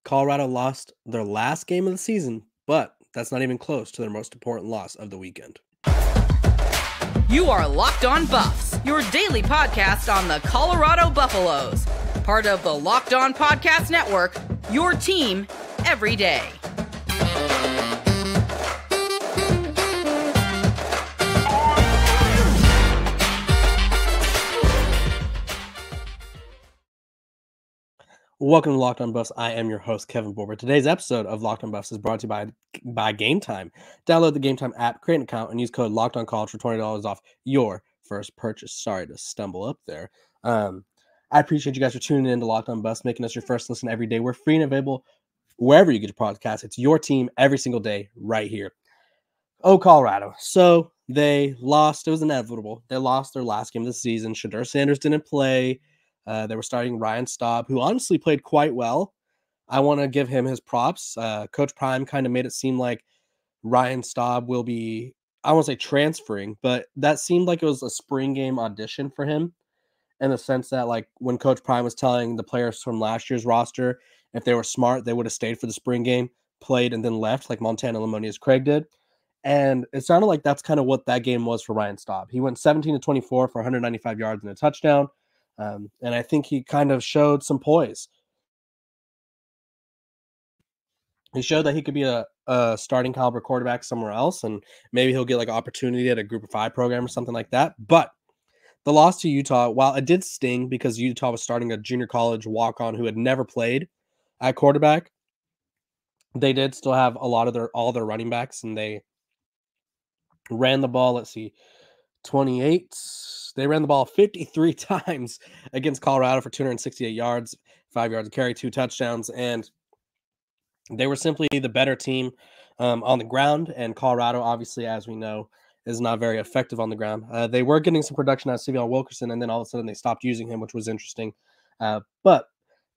Colorado lost their last game of the season, but that's not even close to their most important loss of the weekend. You are Locked On Buffs, your daily podcast on the Colorado Buffaloes. Part of the Locked On Podcast Network, your team every day. Welcome to Locked On Buffs. I am your host, Kevin Boulder. Today's episode of Locked On Buffs is brought to you by Game Time. Download the Game Time app, create an account, and use code Locked On College for $20 off your first purchase. Sorry to stumble up there. I appreciate you guys for tuning in to Locked On Buffs, making us your first listen every day. We're free and available wherever you get your podcast. It's your team every single day right here. Oh, Colorado. So they lost. It was inevitable. They lost their last game of the season. Deion Sanders didn't play. They were starting Ryan Staub, who honestly played quite well. I want to give him his props. Coach Prime kind of made it seem like Ryan Staub will be, I won't say transferring, but that seemed like it was a spring game audition for him in the sense that, like, when Coach Prime was telling the players from last year's roster, if they were smart, they would have stayed for the spring game, played, and then left like Montana Lemonia's Craig did. And it sounded like that's kind of what that game was for Ryan Staub. He went 17-24 for 195 yards and a touchdown. And I think he kind of showed some poise. He showed that he could be a starting caliber quarterback somewhere else, and maybe he'll get like an opportunity at a Group of 5 program or something like that. But the loss to Utah, while it did sting because Utah was starting a junior college walk-on who had never played at quarterback, they did still have all their running backs, and they ran the ball. Let's see, 28. They ran the ball 53 times against Colorado for 268 yards, 5 yards of carry, 2 touchdowns, and they were simply the better team on the ground. And Colorado, obviously, as we know, is not very effective on the ground. They were getting some production out of Stevion Wilkerson, and then all of a sudden they stopped using him, which was interesting. But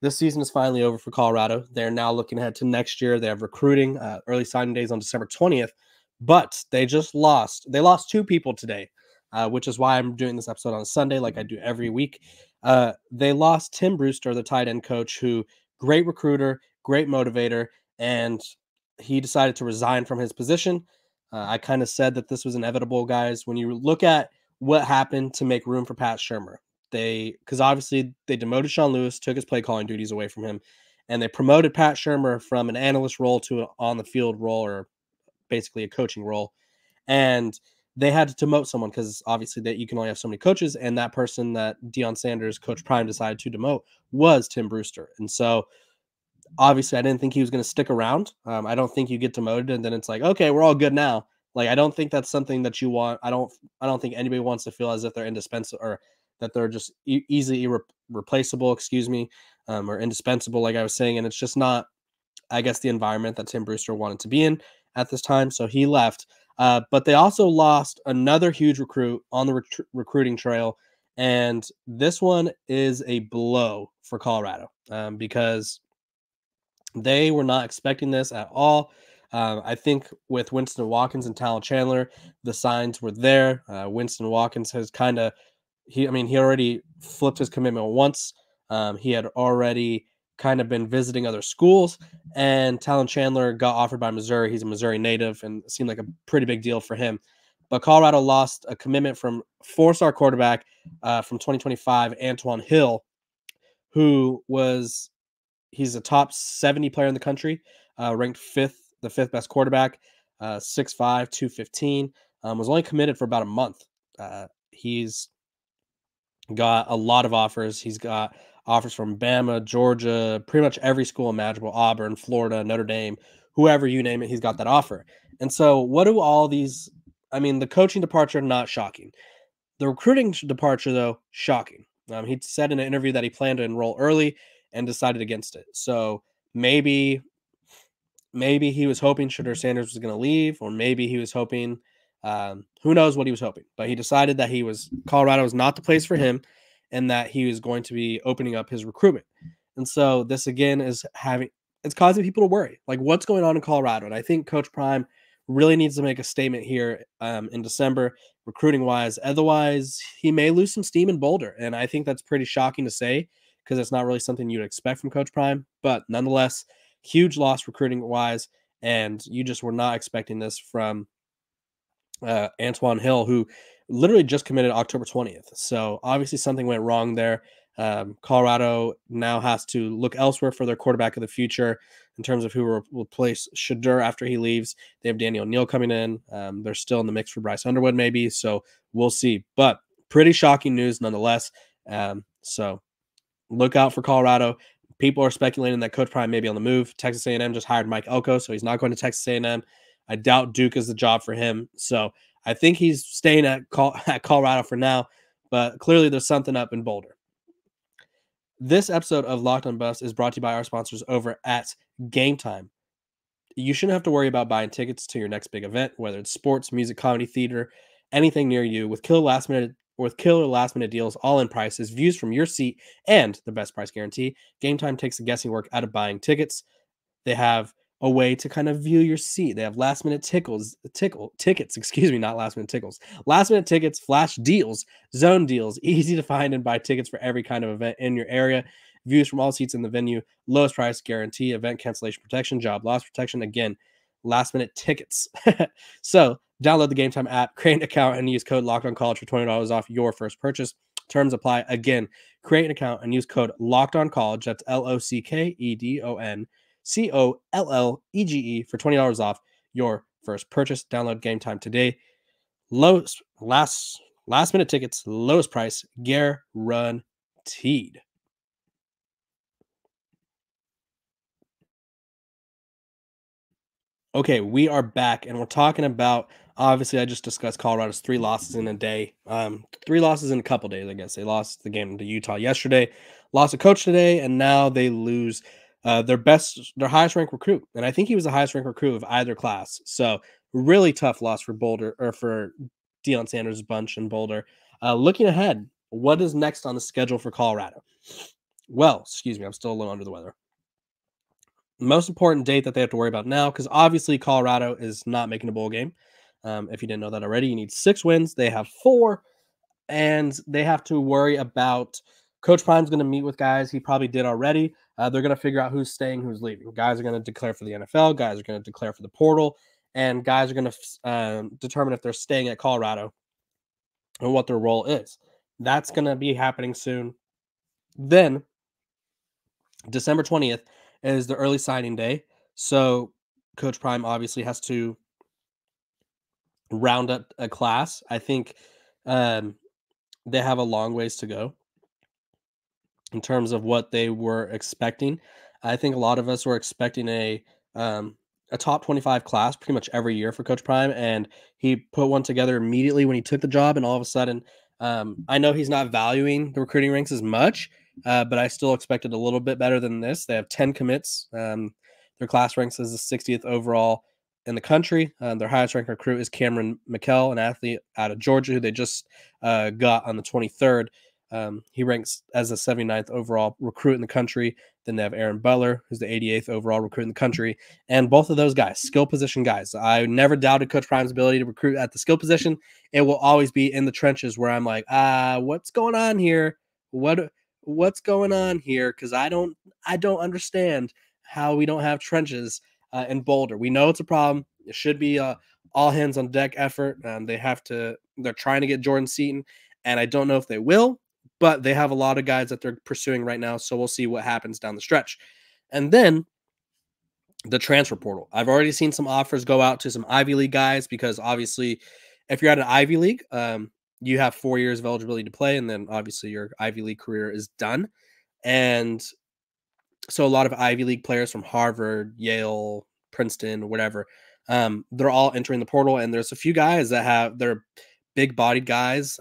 this season is finally over for Colorado. They're now looking ahead to next year. They have recruiting, early signing days on December 20th, but they just lost. They lost 2 people today. Which is why I'm doing this episode on Sunday like I do every week. They lost Tim Brewster, the tight end coach, who great recruiter, great motivator, and he decided to resign from his position. I kind of said that this was inevitable, guys. When you look at what happened to make room for Pat Shurmur, because obviously they demoted Sean Lewis, took his play calling duties away from him, and they promoted Pat Shurmur from an analyst role to an on-the-field role, or basically a coaching role. And they had to demote someone because obviously that you can only have so many coaches, and that person that Deion Sanders, Coach Prime, decided to demote was Tim Brewster. And so obviously I didn't think he was going to stick around. I don't think you get demoted and then it's like, okay, we're all good now. Like, I don't think that's something that you want. I don't think anybody wants to feel as if they're indispensable or that they're just easily replaceable, or indispensable, like I was saying. And it's just not, I guess, the environment that Tim Brewster wanted to be in at this time. So he left. But they also lost another huge recruit on the recruiting trail, and this one is a blow for Colorado because they were not expecting this at all. I think with Winston Watkins and Talon Chandler, the signs were there. Winston Watkins has he already flipped his commitment once. He had already kind of been visiting other schools, and Talon Chandler got offered by Missouri. He's a Missouri native, and it seemed like a pretty big deal for him. But Colorado lost a commitment from 4-star quarterback from 2025, Antoine Hill, he's a top 70 player in the country, ranked the fifth best quarterback, 6'5", 215, was only committed for about a month. He's got a lot of offers. He's got offers from Bama, Georgia, pretty much every school imaginable, Auburn, Florida, Notre Dame, whoever you name it, he's got that offer. And so what do all these, the coaching departure, not shocking. The recruiting departure, though, shocking. He said in an interview that he planned to enroll early and decided against it. So maybe he was hoping Deion Sanders was going to leave, or maybe he was hoping, who knows what he was hoping. But he decided that Colorado was not the place for him, and that he was going to be opening up his recruitment. And so this, again, it's causing people to worry. Like, what's going on in Colorado? And I think Coach Prime really needs to make a statement here in December, recruiting-wise. Otherwise, he may lose some steam in Boulder. And I think that's pretty shocking to say because it's not really something you'd expect from Coach Prime. But nonetheless, huge loss recruiting wise, and you just were not expecting this from Antoine Hill, who literally just committed October 20th. So obviously something went wrong there. Colorado now has to look elsewhere for their quarterback of the future in terms of who will replace Shadur after he leaves. They have Daniel Neal coming in. They're still in the mix for Bryce Underwood, maybe. So we'll see. But pretty shocking news nonetheless. So look out for Colorado. People are speculating that Coach Prime may be on the move. Texas A&M just hired Mike Elko, so he's not going to Texas A&M. I doubt Duke is the job for him. So I think he's staying at Colorado for now, but clearly there's something up in Boulder. This episode of Locked on Buffs is brought to you by our sponsors over at Game Time. You shouldn't have to worry about buying tickets to your next big event, whether it's sports, music, comedy, theater, anything near you, with killer last minute deals, all in prices, views from your seat, and the best price guarantee. Game Time takes the guessing work out of buying tickets. They have a way to kind of view your seat. They have last minute tickets, not last minute tickles. Last minute tickets, flash deals, zone deals, easy to find and buy tickets for every kind of event in your area. Views from all seats in the venue, lowest price guarantee, event cancellation protection, job loss protection. Again, last minute tickets. So download the Game Time app, create an account, and use code LOCKEDONCollege for $20 off your first purchase. Terms apply. Again, create an account and use code LOCKEDONCollege. That's LOCKEDON COLLEGE for $20 off your first purchase. Download Game Time today. Last minute tickets, lowest price guaranteed. Okay, we are back, and we're talking about, obviously, I just discussed Colorado's 3 losses in a day. 3 losses in a couple days, I guess. They lost the game to Utah yesterday, lost a coach today, and now they lose their highest ranked recruit. And I think he was the highest ranked recruit of either class. So really tough loss for Boulder, or for Deion Sanders' bunch in Boulder. Looking ahead, what is next on the schedule for Colorado? Well, excuse me, I'm still a little under the weather. Most important date that they have to worry about now, because obviously Colorado is not making a bowl game. If you didn't know that already, you need 6 wins. They have 4, and they have to worry about Coach Prime's going to meet with guys. He probably did already. They're going to figure out who's staying, who's leaving. Guys are going to declare for the NFL. Guys are going to declare for the portal. And guys are going to determine if they're staying at Colorado and what their role is. That's going to be happening soon. Then, December 20th is the early signing day. So Coach Prime obviously has to round up a class. I think they have a long ways to go in terms of what they were expecting. I think a lot of us were expecting a top 25 class pretty much every year for Coach Prime, and he put one together immediately when he took the job, and all of a sudden, I know he's not valuing the recruiting ranks as much, but I still expected a little bit better than this. They have 10 commits. Their class ranks as the 60th overall in the country. Their highest ranked recruit is Cameron McKell, an athlete out of Georgia who they just got on the 23rd. He ranks as the 79th overall recruit in the country. Then they have Aaron Butler, who's the 88th overall recruit in the country. And both of those guys, skill position guys. I never doubted Coach Prime's ability to recruit at the skill position. It will always be in the trenches where I'm like, what's going on here? What's going on here? Because I don't understand how we don't have trenches in Boulder. We know it's a problem. It should be all hands on deck effort. They're trying to get Jordan Seaton, and I don't know if they will, but they have a lot of guys that they're pursuing right now. So we'll see what happens down the stretch. And then the transfer portal. I've already seen some offers go out to some Ivy League guys, because obviously if you're at an Ivy League, you have 4 years of eligibility to play, and then obviously your Ivy League career is done. And so a lot of Ivy League players from Harvard, Yale, Princeton, whatever, they're all entering the portal. And there's a few guys that they're big-bodied guys,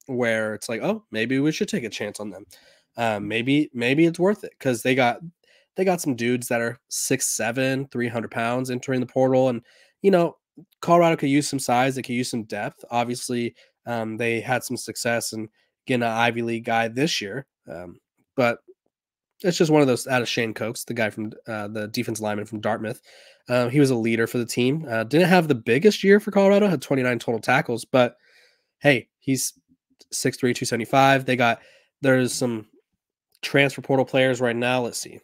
where it's like, oh, maybe we should take a chance on them. Maybe it's worth it, because they got some dudes that are 6'7", 300 pounds entering the portal. And, Colorado could use some size. They could use some depth. Obviously, they had some success in getting an Ivy League guy this year. But it's just one of those, out of Shane Cokes, the guy from the defense lineman from Dartmouth. He was a leader for the team. Didn't have the biggest year for Colorado, had 29 total tackles, but hey, he's 6'3", 275. There's some transfer portal players right now. Let's see.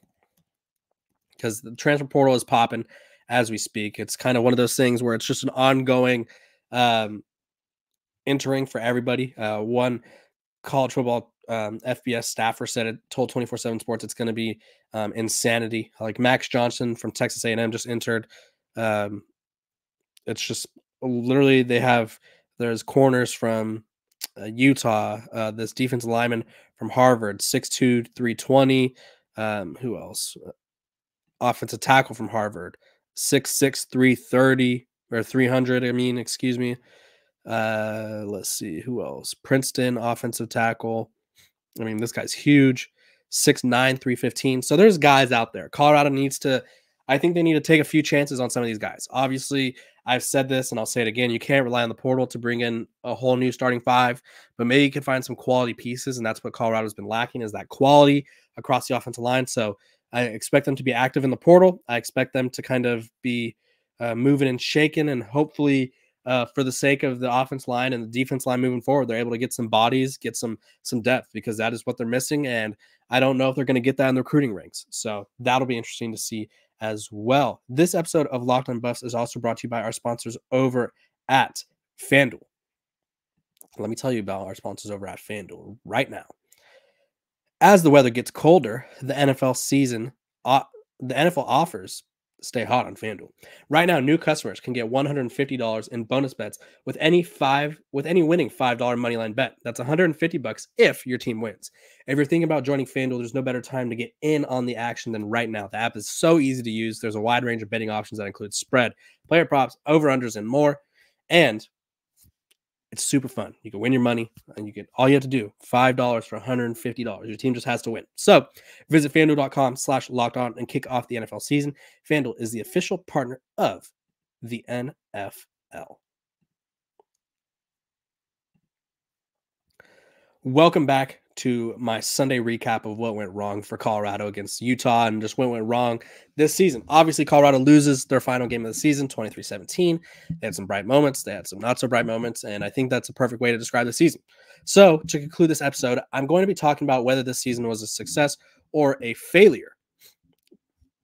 because the transfer portal is popping as we speak. It's kind of one of those things where it's just an ongoing entering for everybody. One college football FBS staffer said it, told 24/7 Sports it's going to be insanity. Like Max Johnson from Texas A&M just entered. It's just literally there's corners from Utah, this defensive lineman from Harvard, 6'2", 320. Who else? Offensive tackle from Harvard, 6'6", 330 or 300. Excuse me. Let's see who else. Princeton offensive tackle. This guy's huge, 6'9", 315. So there's guys out there. Colorado I think they need to take a few chances on some of these guys. Obviously, I've said this and I'll say it again. You can't rely on the portal to bring in a whole new starting five, but maybe you can find some quality pieces, and that's what Colorado's been lacking, is that quality across the offensive line. So I expect them to be active in the portal. I expect them to kind of be moving and shaking, and hopefully for the sake of the offense line and the defense line moving forward, they're able to get some bodies, get some depth, because that is what they're missing. And I don't know if they're going to get that in the recruiting ranks. So that'll be interesting to see as well. This episode of Locked On Buffs is also brought to you by our sponsors over at FanDuel. Let me tell you about our sponsors over at FanDuel right now. As the weather gets colder, the NFL offers stay hot on FanDuel. Right now, new customers can get $150 in bonus bets with any winning $5 moneyline bet. That's $150 if your team wins. If you're thinking about joining FanDuel, there's no better time to get in on the action than right now. The app is so easy to use. There's a wide range of betting options that include spread, player props, over-unders, and more. And it's super fun. You can win your money, and all you have to do, $5 for $150. Your team just has to win. So visit FanDuel.com/lockedon and kick off the NFL season. FanDuel is the official partner of the NFL. Welcome back to my Sunday recap of what went wrong for Colorado against Utah and just what went wrong this season. Obviously, Colorado loses their final game of the season, 23-17. They had some bright moments. They had some not so bright moments. And I think that's a perfect way to describe the season. So to conclude this episode, I'm going to be talking about whether this season was a success or a failure.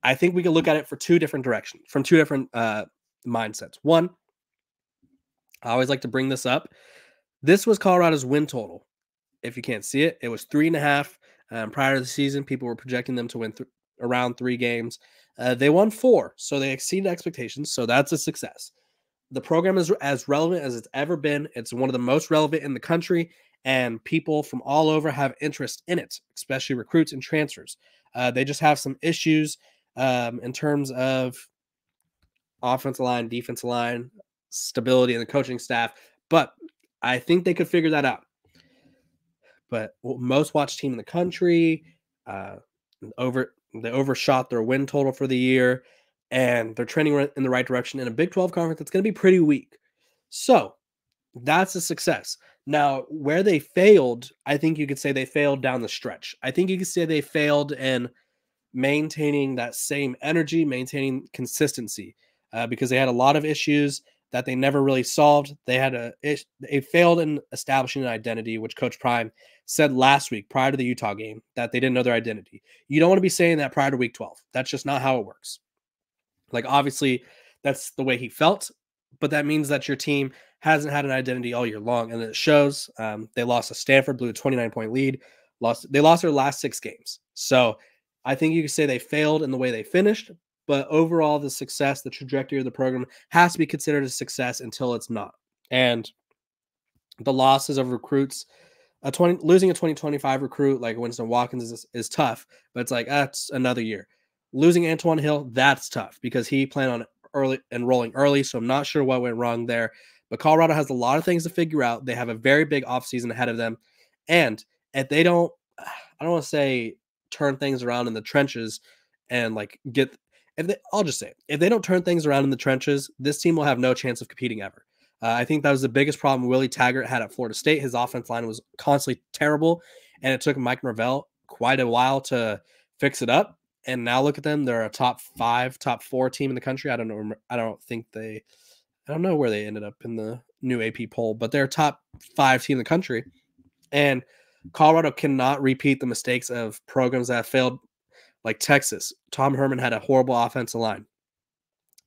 I think we can look at it from two different mindsets. One, I always like to bring this up. This was Colorado's win total. If you can't see it, it was 3.5. Prior to the season, people were projecting them to win around 3 games. They won 4, so they exceeded expectations. So that's a success. The program is as relevant as it's ever been. It's one of the most relevant in the country, and people from all over have interest in it, especially recruits and transfers. They just have some issues in terms of offensive line, defensive line, stability, and the coaching staff, but I think they could figure that out. But most watched team in the country, they overshot their win total for the year, and they're trending in the right direction in a Big 12 conference that's going to be pretty weak. So that's a success. Now, where they failed, I think you could say they failed down the stretch. I think you could say they failed in maintaining that same energy, maintaining consistency, because they had a lot of issues that they never really solved. They failed in establishing an identity, which Coach Prime said last week prior to the Utah game that they didn't know their identity. You don't want to be saying that prior to week 12. That's just not how it works. Like, obviously, that's the way he felt, but that means that your team hasn't had an identity all year long, and it shows. They lost to Stanford, blew a 29-point lead. They lost their last 6 games. So I think you could say they failed in the way they finished, but overall, the success, the trajectory of the program has to be considered a success until it's not. And the losses of recruits, losing a 2025 recruit like Winston Watkins is tough, but it's like, that's another year. Losing Antoine Hill, that's tough because he planned on enrolling early, so I'm not sure what went wrong there. But Colorado has a lot of things to figure out. They have a very big offseason ahead of them. And if they don't, I don't want to say turn things around in the trenches and I'll just say, if they don't turn things around in the trenches, this team will have no chance of competing ever. I think that was the biggest problem Willie Taggart had at Florida State. His offense line was constantly terrible, and it took Mike Norvell quite a while to fix it up. And now look at them; they're a top 5, top 4 team in the country. I don't know where they ended up in the new AP poll, but they're a top 5 team in the country. And Colorado cannot repeat the mistakes of programs that have failed Like Texas, Tom Herman had a horrible offensive line.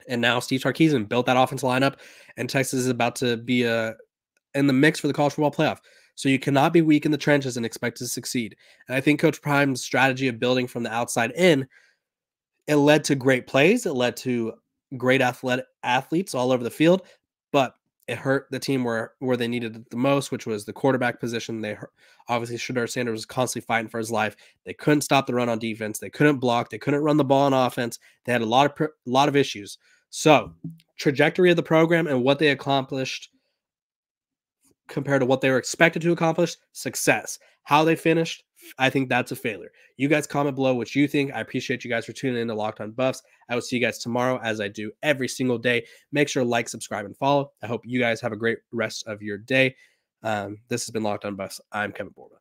And now Steve Sarkisian built that offensive line up, and Texas is about to be in the mix for the college football playoff. So you cannot be weak in the trenches and expect to succeed. And I think Coach Prime's strategy of building from the outside in, it led to great plays. It led to great athletes all over the field, but it hurt the team where they needed it the most, which was the quarterback position. Obviously, Shedeur Sanders was constantly fighting for his life. They couldn't stop the run on defense. They couldn't block. They couldn't run the ball on offense. They had a lot of issues. So, trajectory of the program and what they accomplished compared to what they were expected to accomplish, success. How they finished, I think that's a failure. You guys comment below what you think. I appreciate you guys for tuning in to Locked On Buffs. I will see you guys tomorrow as I do every single day. Make sure to like, subscribe, and follow. I hope you guys have a great rest of your day. This has been Locked On Buffs. I'm Kevin Borba.